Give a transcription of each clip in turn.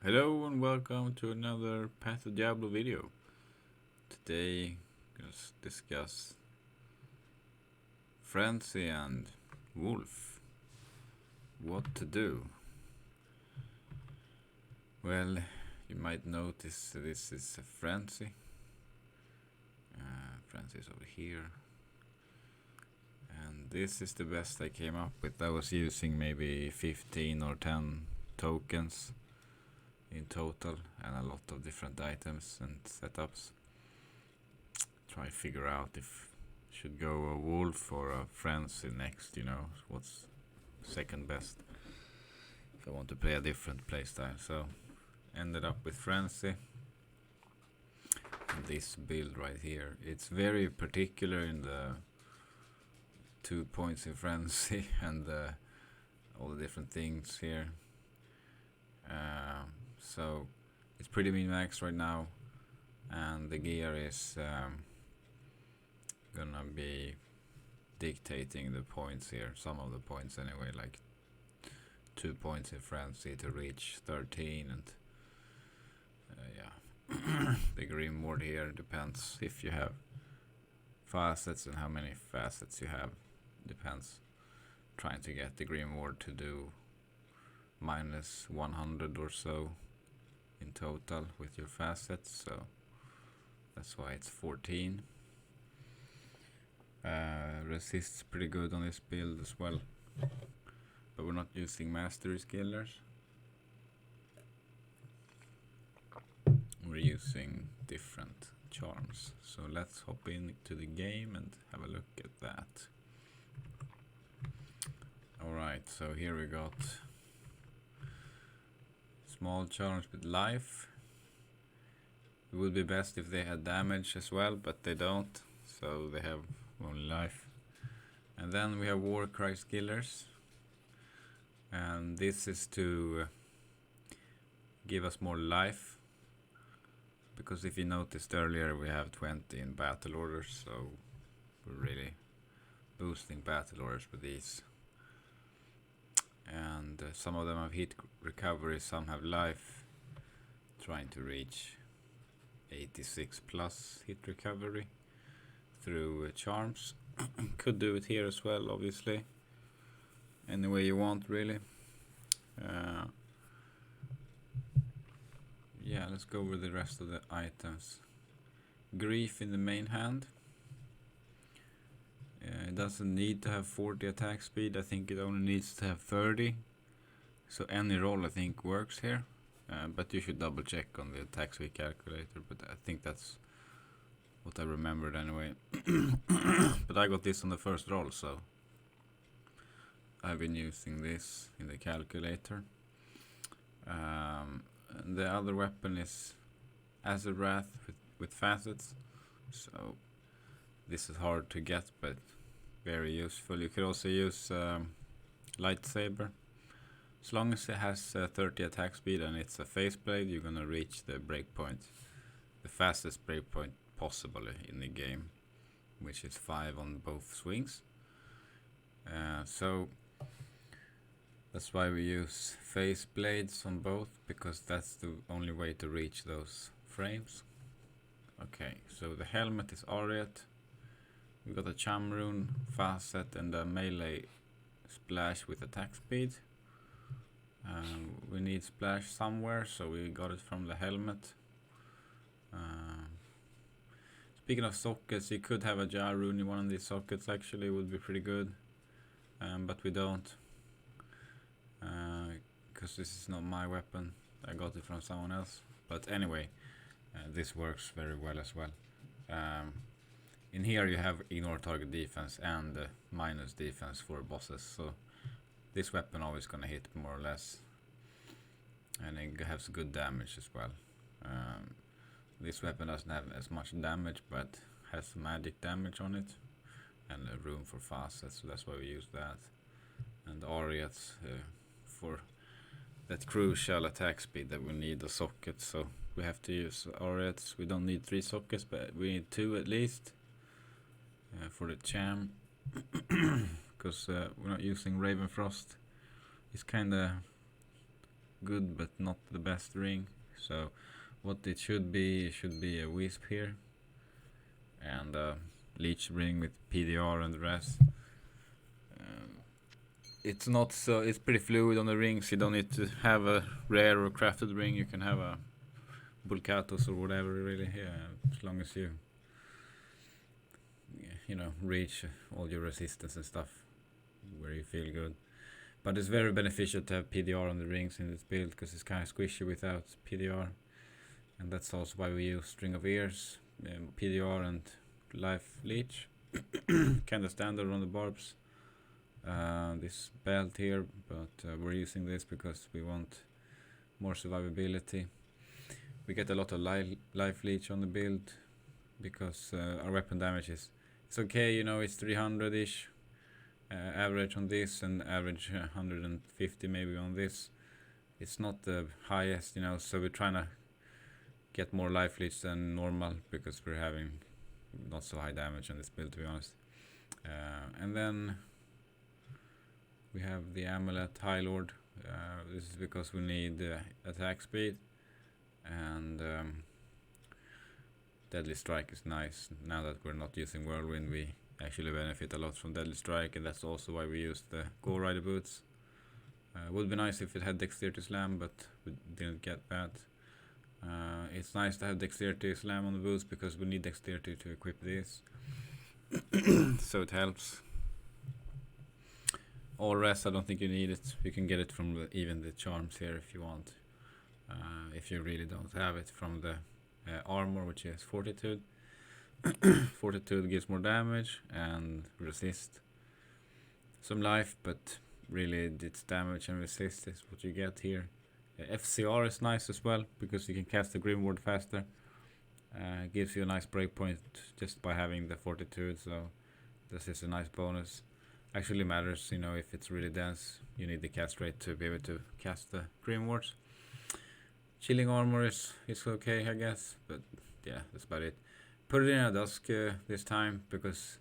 Hello and welcome to another Path to Diablo video. Today, let's discuss Frenzy and Wolf. What to do? Well, you might notice this is a Frenzy. Frenzy is over here. And this is the best I came up with. I was using maybe 15 or 10 tokens in total and a lot of different items and setups. Try figure out if should go a wolf or a frenzy next, what's second best if I want to play a different playstyle. So ended up with frenzy and this build right here. It's very particular in the 2 points in frenzy and all the different things here. So it's pretty min max right now, and the gear is gonna be dictating the points here, some of the points anyway, like 2 points in frenzy to reach 13, and the green ward here depends if you have facets and how many facets you have, depends. Trying to get the green ward to do minus 100 or so in total with your facets, so that's why it's 14. Resists pretty good on this build as well, but we're not using mastery skillers. We're using different charms, so let's hop into the game and have a look at that. Alright, so here we got small charms with life. It would be best if they had damage as well, but they don't, so they have only life. And then we have Warcry skillers, and this is to give us more life, because if you noticed earlier we have 20 in battle orders, so we're really boosting battle orders with these. And some of them have hit recovery, some have life, trying to reach 86 plus hit recovery through charms. Could do it here as well, obviously, any way you want, really. Yeah, let's go over the rest of the items. Grief in the main hand. It doesn't need to have 40 attack speed, I think it only needs to have 30. So any roll I think works here, but you should double check on the attack speed calculator, but I think that's what I remembered anyway. But I got this on the first roll, so I've been using this in the calculator. The other weapon is Azurath with facets, so this is hard to get but very useful. You could also use lightsaber. As long as it has 30 attack speed and it's a face blade, you're gonna reach the breakpoint, the fastest breakpoint possible in the game, which is 5 on both swings. So that's why we use face blades on both, because that's the only way to reach those frames. Okay, so the helmet is Ariat. We got a Chamrune facet and a melee splash with attack speed. We need splash somewhere, so we got it from the helmet. Speaking of sockets, you could have a Jarune in one of these sockets, actually would be pretty good, but we don't, because this is not my weapon, I got it from someone else. But anyway, this works very well as well. In here you have ignore target defense and minus defense for bosses, so this weapon always gonna hit more or less, and it has good damage as well. This weapon doesn't have as much damage, but has magic damage on it and room for facets, so that's why we use that. And Ariats for that crucial attack speed that we need the sockets, so we have to use Ariats. We don't need 3 sockets, but we need 2 at least for the Cham, because we're not using Ravenfrost. It's kinda good but not the best ring. So what it should be a wisp here and a leech ring with PDR and the rest. It's not so, it's pretty fluid on the rings. You don't need to have a rare or crafted ring. You can have a Bulkatos or whatever, really, as long as you reach all your resistance and stuff where you feel good. But it's very beneficial to have PDR on the rings in this build because it's kind of squishy without PDR, and that's also why we use String of Ears, PDR and Life Leech, kind of standard on the barbs. This belt here, but we're using this because we want more survivability. We get a lot of life leech on the build because our weapon damage is it's okay, it's 300-ish average on this and average 150 maybe on this. It's not the highest, so we're trying to get more life leech than normal because we're having not so high damage on this build, to be honest. And then we have the Amulet High Lord. This is because we need attack speed, and Deadly Strike is nice. Now that we're not using Whirlwind, we actually benefit a lot from Deadly Strike, and that's also why we use the Go Rider boots. Would be nice if it had Dexterity Slam, but we didn't get that. It's nice to have Dexterity Slam on the boots because we need Dexterity to equip this. So it helps. All rest, I don't think you need it. You can get it from even the charms here if you want. If you really don't have it from the armor, which is Fortitude. Fortitude gives more damage and resist some life, but really it's damage and resist is what you get here. FCR is nice as well because you can cast the Grim Ward faster. Gives you a nice breakpoint just by having the Fortitude, so this is a nice bonus. Actually matters, if it's really dense, you need the cast rate to be able to cast the Grim Wards. Chilling armor is okay, I guess, but yeah, that's about it. Put it in a dusk this time because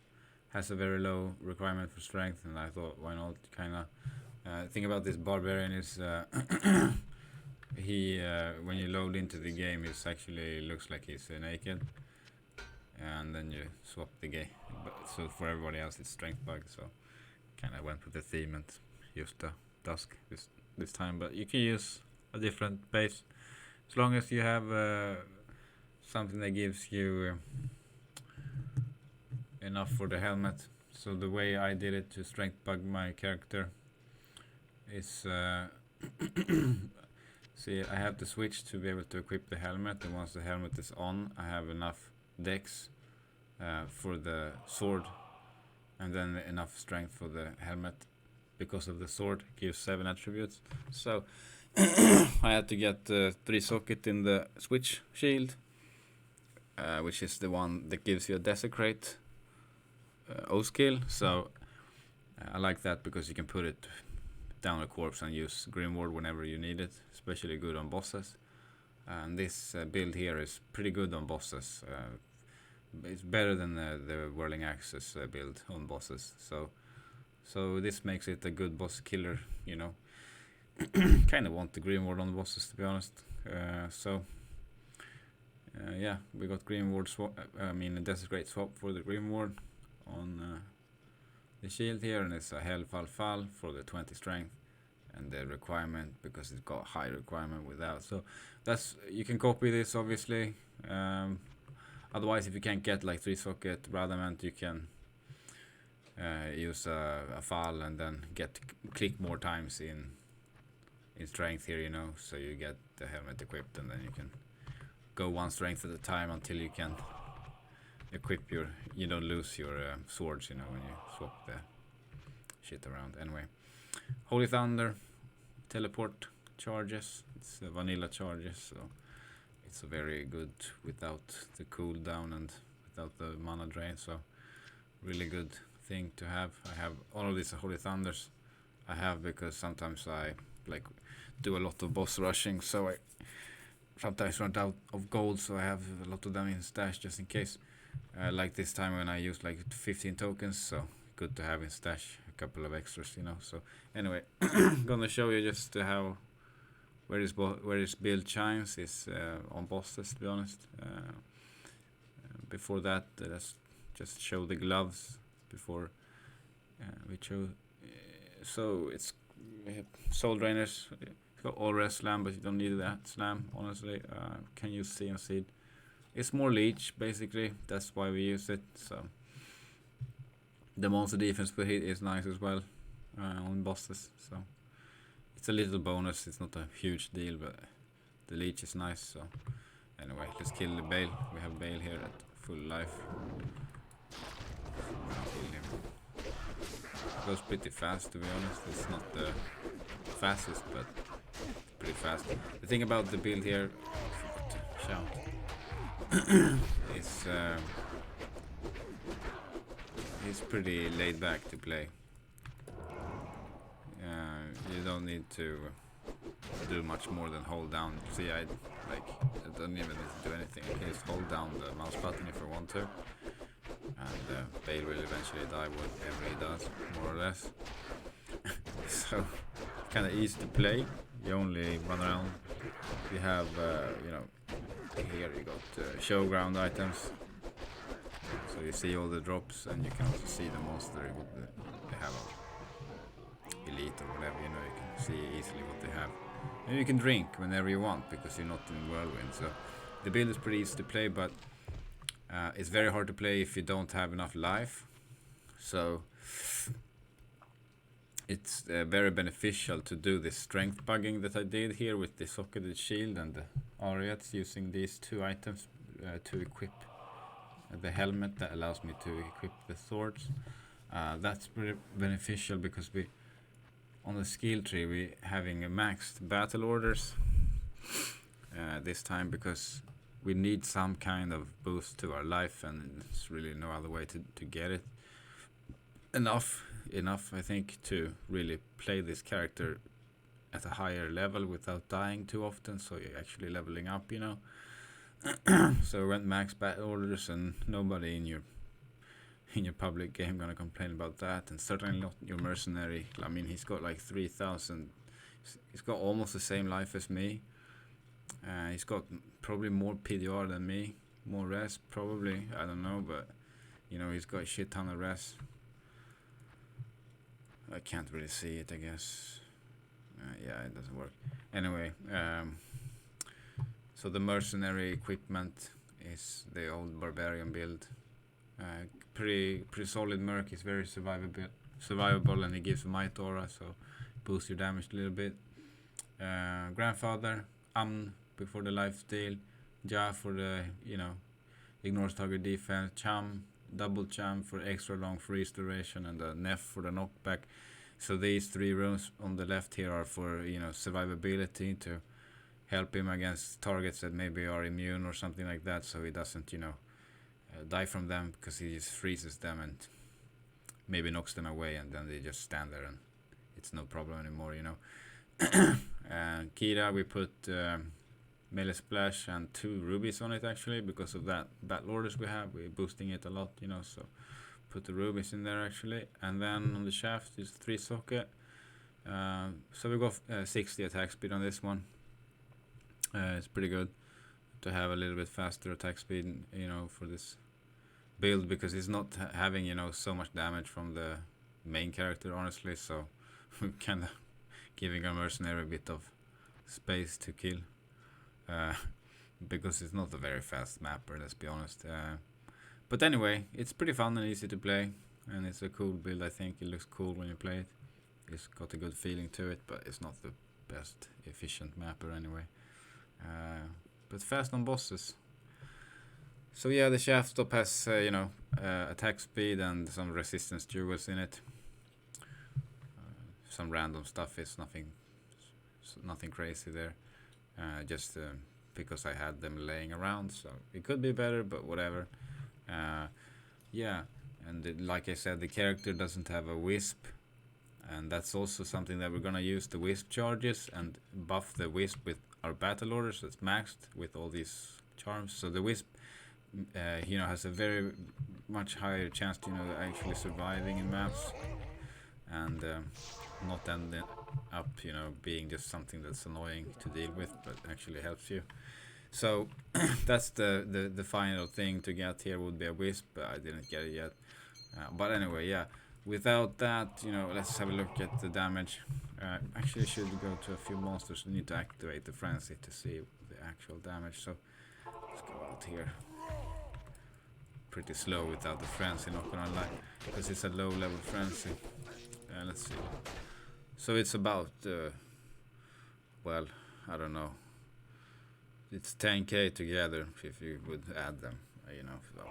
it has a very low requirement for strength, and I thought, why not? Thing about this Barbarian is he when you load into the game, it actually looks like he's naked, and then you swap the game. So for everybody else, it's strength bug. So kind of went with the theme and used the dusk this time, but you can use a different base as long as you have something that gives you enough for the helmet. So the way I did it to strength bug my character is see, I have to switch to be able to equip the helmet, and once the helmet is on, I have enough dex for the sword, and then enough strength for the helmet because of the sword gives 7 attributes. So I had to get 3 socket in the switch shield, which is the one that gives you a desecrate O skill. So I like that because you can put it down a corpse and use Grim Ward whenever you need it, especially good on bosses. And this build here is pretty good on bosses. It's better than the Whirling Axes build on bosses. So this makes it a good boss killer, Kind of want the Grim Ward on the bosses, to be honest. Yeah, we got Grim Ward swap. A Desecrate swap for the Grim Ward on the shield here, and it's a Hell Fall for the 20 strength and the requirement because it's got high requirement without. So you can copy this obviously. Otherwise, if you can't get like 3 socket Radamant, you can use a Fall and then click more times in strength here, so you get the helmet equipped, and then you can go 1 strength at a time until you can equip you don't lose your swords, when you swap the shit around. Anyway, Holy Thunder teleport charges. It's vanilla charges, so it's very good without the cooldown and without the mana drain. So really good thing to have. I have all of these Holy Thunders. I have because sometimes I do a lot of boss rushing, so I sometimes run out of gold, so I have a lot of them in stash just in case. Like this time when I used 15 tokens, so good to have in stash a couple of extras, So anyway, gonna show you just how where his build shines is on bosses, to be honest. Before that, let's just show the gloves before we show. So it's soul drainers. It's got all rest slam, but you don't need that slam. Honestly, can use sea and seed. It's more leech basically. That's why we use it. So the monster defense per hit is nice as well on bosses. So it's a little bonus. It's not a huge deal, but the leech is nice. So anyway, let's kill the Bale. We have Bale here at full life. Kill him. Goes pretty fast, to be honest. It's not the fastest, but pretty fast. The thing about the build here, shout, is it's pretty laid back to play. You don't need to do much more than hold down. See, I don't even need to do anything. I just hold down the mouse button if I want to, and Bale will eventually die whatever he does, more or less. So kind of easy to play. You only run around. You have here you got showground items, so you see all the drops, and you can also see the monster they have elite or whatever. You can see easily what they have, and you can drink whenever you want because you're not in whirlwind. So the build is pretty easy to play, but it's very hard to play if you don't have enough life. So it's very beneficial to do this strength bugging that I did here with the socketed shield and the Ariats, using these two items to equip the helmet that allows me to equip the swords. That's very beneficial because we on the skill tree we having a maxed battle orders this time, because we need some kind of boost to our life, and there's really no other way to get it. Enough I think to really play this character at a higher level without dying too often, so you're actually leveling up, So we went max battle orders, and nobody in your public game gonna complain about that, and certainly not your mercenary. I mean, he's got like 3,000. He's got almost the same life as me. He's got probably more PDR than me, more res probably. I don't know, but he's got a shit ton of res. I can't really see it, I guess. Yeah, it doesn't work. Anyway, so the mercenary equipment is the old barbarian build. Pretty solid merc. Is very survivable, and he gives a might aura, so boosts your damage a little bit. Grandfather, before the life steal, Ja for the ignores target defense, Cham, double Cham for extra long freeze duration, and the Neff for the knockback. So these 3 runes on the left here are for survivability, to help him against targets that maybe are immune or something like that, so he doesn't die from them, because he just freezes them and maybe knocks them away, and then they just stand there and it's no problem anymore. And Kira, we put melee splash and 2 rubies on it, actually, because of that battle orders we have. We're boosting it a lot, so put the rubies in there actually. And then on the shaft is 3 socket, so we got 60 attack speed on this one. It's pretty good to have a little bit faster attack speed, for this build, because it's not having so much damage from the main character, honestly. So we're kind of giving our mercenary a bit of space to kill, because it's not a very fast mapper, let's be honest. But anyway, it's pretty fun and easy to play, and it's a cool build. I think it looks cool when you play it. It's got a good feeling to it, but it's not the best efficient mapper anyway. But fast on bosses. So yeah, the shaft stop has attack speed and some resistance jewels in it. Some random stuff. It's nothing crazy there. Just because I had them laying around, so it could be better, but whatever. Yeah, and like I said, the character doesn't have a wisp, and that's also something that we're gonna use the wisp charges and buff the wisp with our battle orders. That's maxed with all these charms, so the wisp has a very much higher chance to actually surviving in maps, and not ending up, you know, being just something that's annoying to deal with, but actually helps you. So that's the final thing to get here would be a wisp, but I didn't get it yet. But anyway, yeah. Without that, you know, let's have a look at the damage. Actually, I should go to a few monsters. We need to activate the frenzy to see the actual damage. So let's go out here. Pretty slow without the frenzy, not gonna lie, because it's a low level frenzy. Let's see. So it's about, well, I don't know. It's 10k together if you would add them, you know. So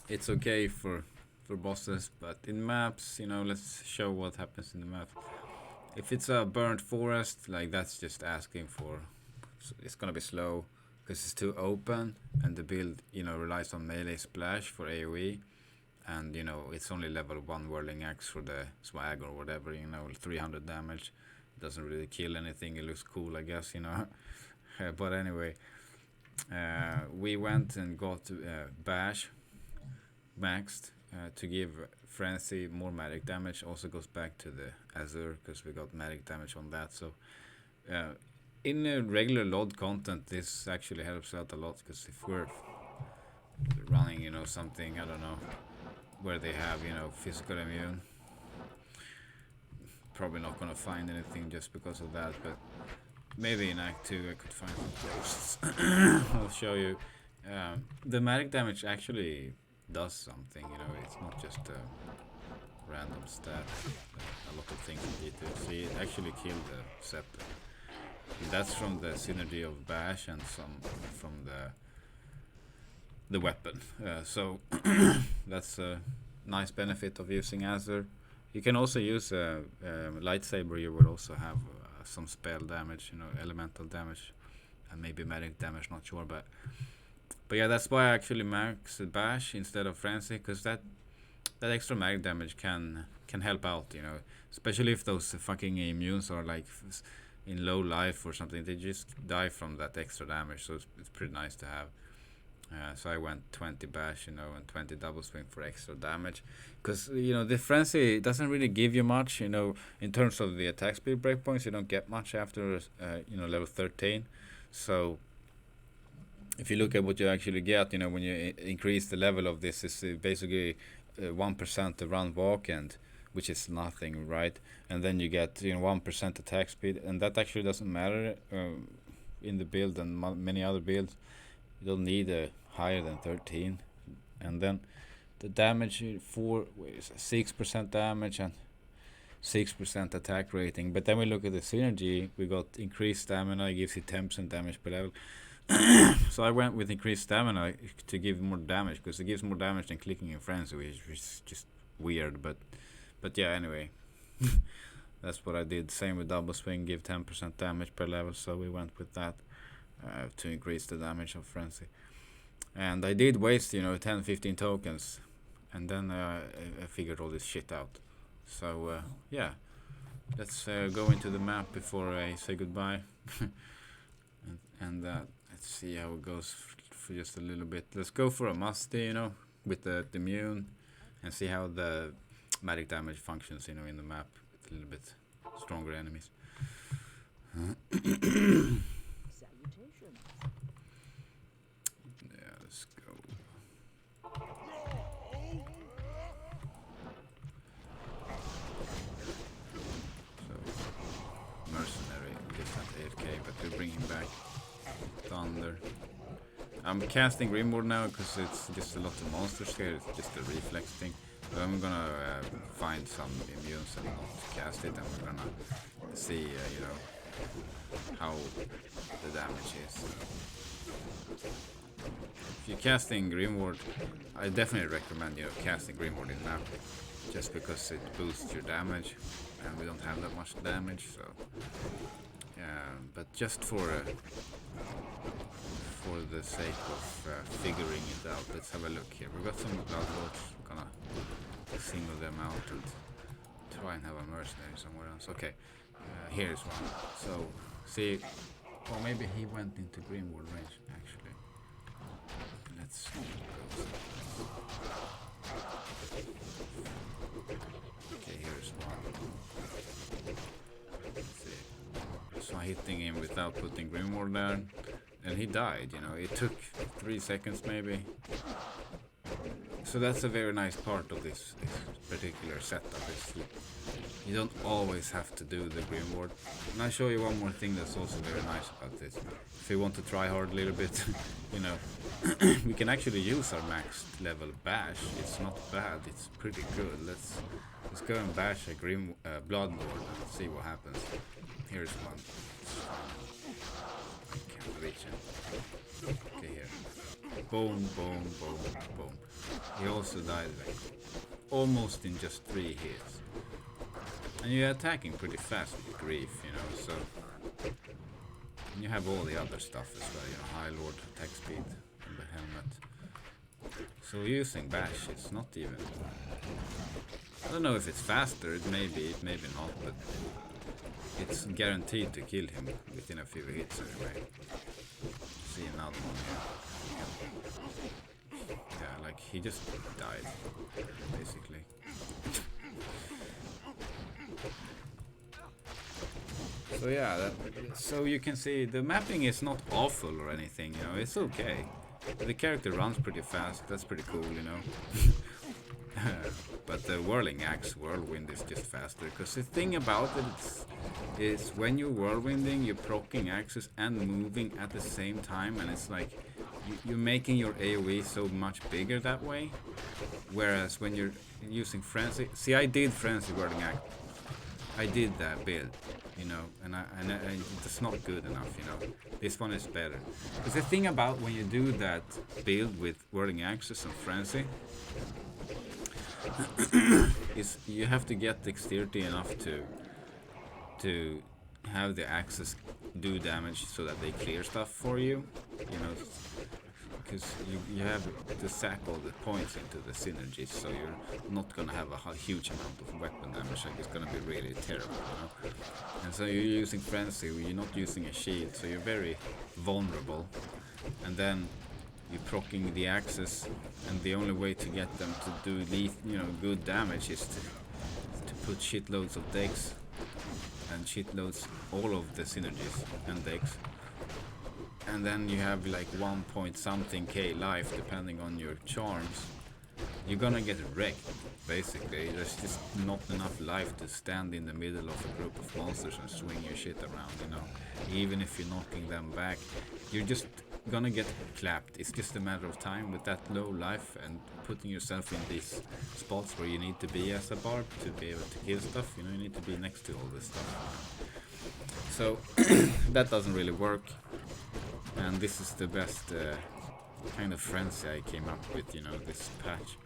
it's okay for bosses, but in maps, you know, let's show what happens in the map. If it's a burnt forest, like that's just asking for, it's gonna be slow because it's too open, and the build, you know, relies on melee splash for AoE, and you know it's only level 1 whirling axe for the swag or whatever, you know, 300 damage. It doesn't really kill anything. It looks cool, I guess, you know. But anyway, we went and got bash maxed to give frenzy more magic damage. Also goes back to the azure because we got magic damage on that. So in a regular LOD content, this actually helps out a lot, because if we're running, you know, something, I don't know, where they have, you know, physical immune, probably not gonna find anything just because of that, but maybe in Act 2 I could find some ghosts. I'll show you. The magic damage actually does something, you know, it's not just a random stat. A lot of things you need to see. It actually killed the scepter. That's from the synergy of bash and some from the weapon. So that's a nice benefit of using Azure. You can also use a lightsaber. You will also have some spell damage, you know, elemental damage, and maybe magic damage. Not sure, but yeah, that's why I actually max bash instead of frenzy, because that extra magic damage can help out, you know, especially if those fucking immunes are like in low life or something. They just die from that extra damage, so it's pretty nice to have. So I went 20 bash, you know, and 20 double swing for extra damage, because you know the frenzy doesn't really give you much, you know, in terms of the attack speed breakpoints. You don't get much after you know, level 13. So if you look at what you actually get, you know, when you increase the level of this, is basically 1% to run walk, and which is nothing, right? And then you get, you know, 1% attack speed, and that actually doesn't matter in the build and many other builds. You don't need a higher than 13. And then the damage for 6% damage and 6% attack rating. But then we look at the synergy. We got increased stamina. It gives you 10% damage per level. So I went with increased stamina to give more damage, because it gives more damage than clicking in frenzy, which is just weird. But yeah, anyway. That's what I did. Same with double swing, give 10% damage per level. So we went with that to increase the damage of frenzy. And I did waste, you know, 10-15 tokens, and then I figured all this shit out. So yeah, let's go into the map before I say goodbye. and let's see how it goes for just a little bit. Let's go for a musty, you know, with the immune, and see how the magic damage functions, you know, in the map with a little bit stronger enemies. Yeah, let's go. So, Mercenary gets at 8k, but we're bringing back Thunder. I'm casting Grimward now because it's just a lot of monsters here. It's just a reflex thing. So I'm gonna find some immunes and not cast it, and we're gonna see, you know, how the damage is. If you're casting Grimward, I definitely recommend, you know, casting Grimward in map, just because it boosts your damage, and we don't have that much damage. So, but just for the sake of figuring it out, let's have a look here. We've got some blood lords. We're gonna single them out and try and have a mercenary somewhere else. Okay, here's one. So, see, or maybe he went into Grimward range actually. Let's go. Okay, here's one. Let's see. So hitting him without putting Grimoire there, and he died, you know. It took 3 seconds maybe. So that's a very nice part of this particular setup. You don't always have to do the Grimoire. And I'll show you one more thing that's also very nice about this. If you want to try hard a little bit, you know, we can actually use our max level bash. It's not bad. It's pretty good. Let's go and bash a Bloodlord and see what happens. Here's one. I can't reach him. Okay, here. Boom, boom, boom, boom. He also died like almost in just 3 hits. And you're attacking pretty fast with Grief, you know, so... And you have all the other stuff as well, you know, High Lord, attack speed, and the helmet. So using bash, it's not even... I don't know if it's faster, it may be not, but... It's guaranteed to kill him within a few hits anyway. See another one here. Yeah, like he just died, basically. So yeah, so you can see the mapping is not awful or anything, you know, it's okay. The character runs pretty fast, that's pretty cool, you know. But the Whirling Axe Whirlwind is just faster, because the thing about it is when you're whirlwinding, you're proccing axes and moving at the same time, and it's like you're making your AoE so much bigger that way. Whereas when you're using Frenzy, see, I did Frenzy Whirling Axe. I did that build, you know, and it's not good enough, you know. This one is better. Because the thing about when you do that build with Whirling Axes and Frenzy is you have to get dexterity enough to have the axes do damage so that they clear stuff for you, you know, because you have to sack all the points into the synergies, so you're not gonna have a huge amount of weapon damage, like it's gonna be really terrible, you know. And so you're using Frenzy, you're not using a shield, so you're very vulnerable. And then you're proccing the axes, and the only way to get them to do good damage is to put shitloads of dex and shitloads all of the synergies and dex. And then you have like 1 point something K life depending on your charms. You're gonna get wrecked, basically. There's just not enough life to stand in the middle of a group of monsters and swing your shit around, you know. Even if you're knocking them back, you're just gonna get clapped. It's just a matter of time with that low life and putting yourself in these spots where you need to be as a barb to be able to kill stuff, you know, you need to be next to all this stuff. So that doesn't really work. And this is the best kind of frenzy I came up with, you know, this patch.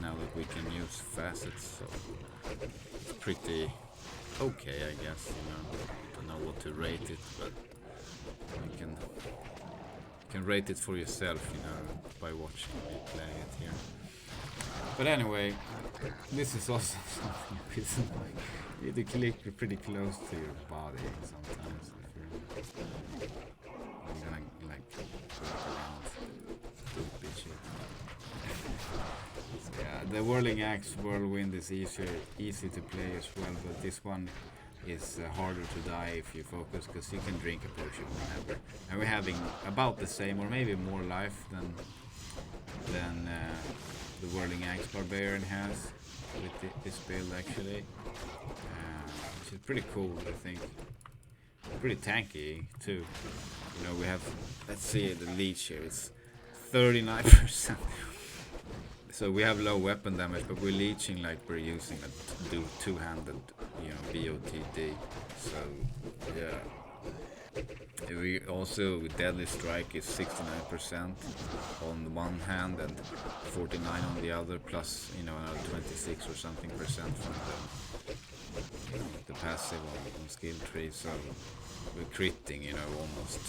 Now that we can use facets, so it's pretty okay, I guess, you know. Don't know what to rate it, but you can rate it for yourself, you know, by watching me play it here. But anyway, this is also something a bit annoying. You need to click pretty close to your body sometimes if you're gonna like work around stupid shit. So yeah, the Whirling Axe Whirlwind is easy to play as well, but this one is harder to die if you focus, because you can drink a potion whenever. And we're having about the same or maybe more life than the Whirling Axe Barbarian has with this build actually, which is pretty cool, I think. Pretty tanky too. You know, we have, let's see the leech here, it's 39%. So we have low weapon damage, but we're leeching like we're using a two-handed, you know, BOTD. So yeah. We also, Deadly Strike is 69% on one hand and 49 on the other, plus, you know, another 26 or something percent from the passive on skill tree. So we're critting, you know, almost.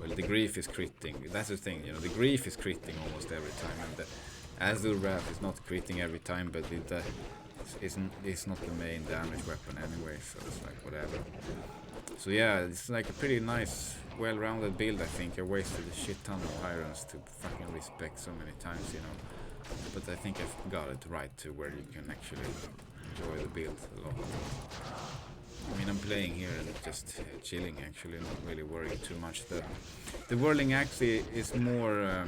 Well, the Grief is critting. That's the thing, you know, the Grief is critting almost every time, and the Azure Wrath is not critting every time, but it's not the main damage weapon anyway, so it's like whatever. So yeah, it's like a pretty nice, well-rounded build, I think. I wasted a shit ton of irons to fucking respec so many times, you know. but I think I've got it right to where you can actually enjoy the build a lot. I mean, I'm playing here and just chilling actually, not really worrying too much. The whirling axe is more,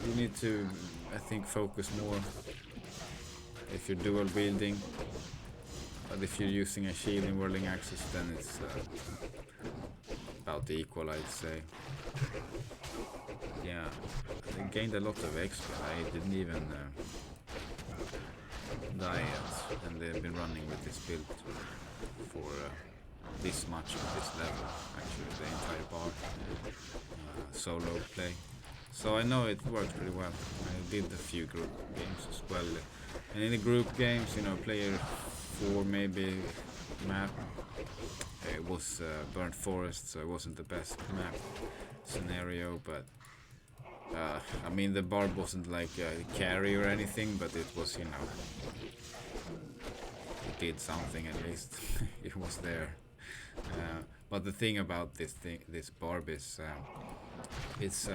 you need to, I think, focus more if you're dual wielding. But if you're using a shield in whirling axes, then it's about equal, I'd say. Yeah, I gained a lot of XP. I didn't even die yet, and they've been running with this build for this much of this level, actually the entire bar, solo play. So I know it works pretty well. I did a few group games as well, and in the group games, you know, player 4 maybe map, it was burnt forest, so it wasn't the best map scenario, but I mean, the barb wasn't like a carry or anything, but it was, you know, it did something at least. It was there. But the thing about this barb is, it's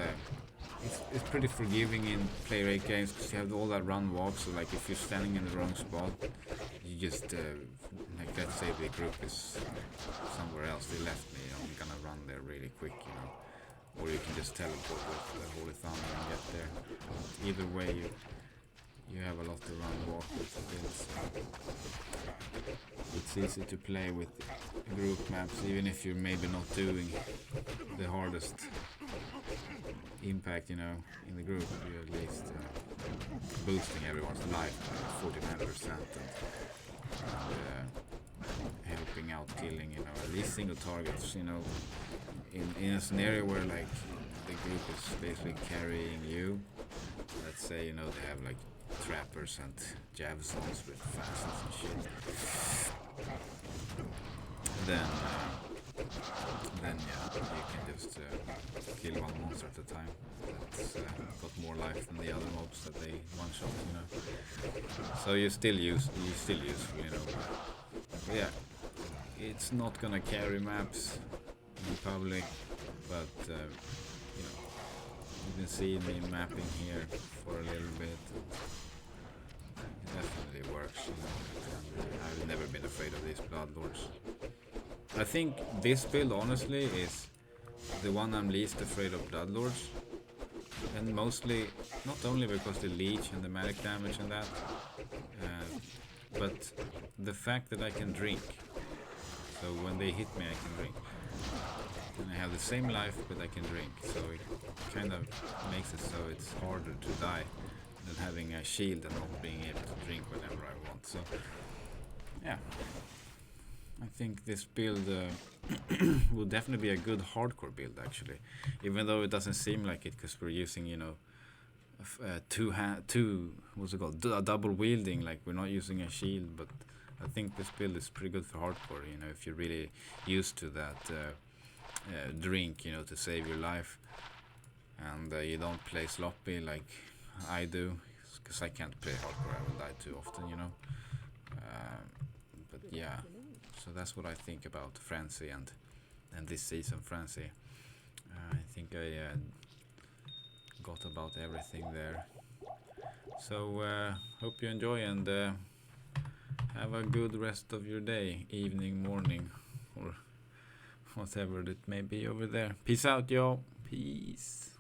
pretty forgiving in player 8 games because you have all that run walk. So like if you're standing in the wrong spot, you just like let's say the group is somewhere else, they left me. You know, I'm gonna run there really quick, you know. Or you can just teleport with the Holy Thunder and get there. Either way, you have a lot to run walk with the builds. It's easy to play with group maps, even if you're maybe not doing the hardest impact, you know, in the group. You're at least boosting everyone's life by 49% and helping out killing, you know, at least single targets, you know. In a scenario where like the group is basically carrying you, let's say, you know, they have like trappers and javsons with fastness and shit, then yeah, you can just kill one monster at a time that's got more life than the other mobs that they one shot, you know. So you still useful, you know. But yeah, it's not gonna carry maps in public, but you know, you can see me mapping here for a little bit. It definitely works, you know, and I've never been afraid of these bloodlords. I think this build honestly is the one I'm least afraid of bloodlords, and mostly not only because the leech and the magic damage and that, but the fact that I can drink. So when they hit me, I can drink. And I have the same life, but I can drink. So it kind of makes it so it's harder to die than having a shield and not being able to drink whenever I want. So, yeah. I think this build will definitely be a good hardcore build, actually. Even though it doesn't seem like it, because we're using, you know, what's it called? Double wielding, like we're not using a shield, but I think this build is pretty good for hardcore, you know, if you're really used to that drink, you know, to save your life, and you don't play sloppy like I do, because I can't play hardcore, I will die too often, you know. But yeah, so that's what I think about Frenzy and this season Frenzy. I think I got about everything there. So hope you enjoy, and have a good rest of your day, evening, morning, or whatever it may be over there. Peace out, y'all. Peace.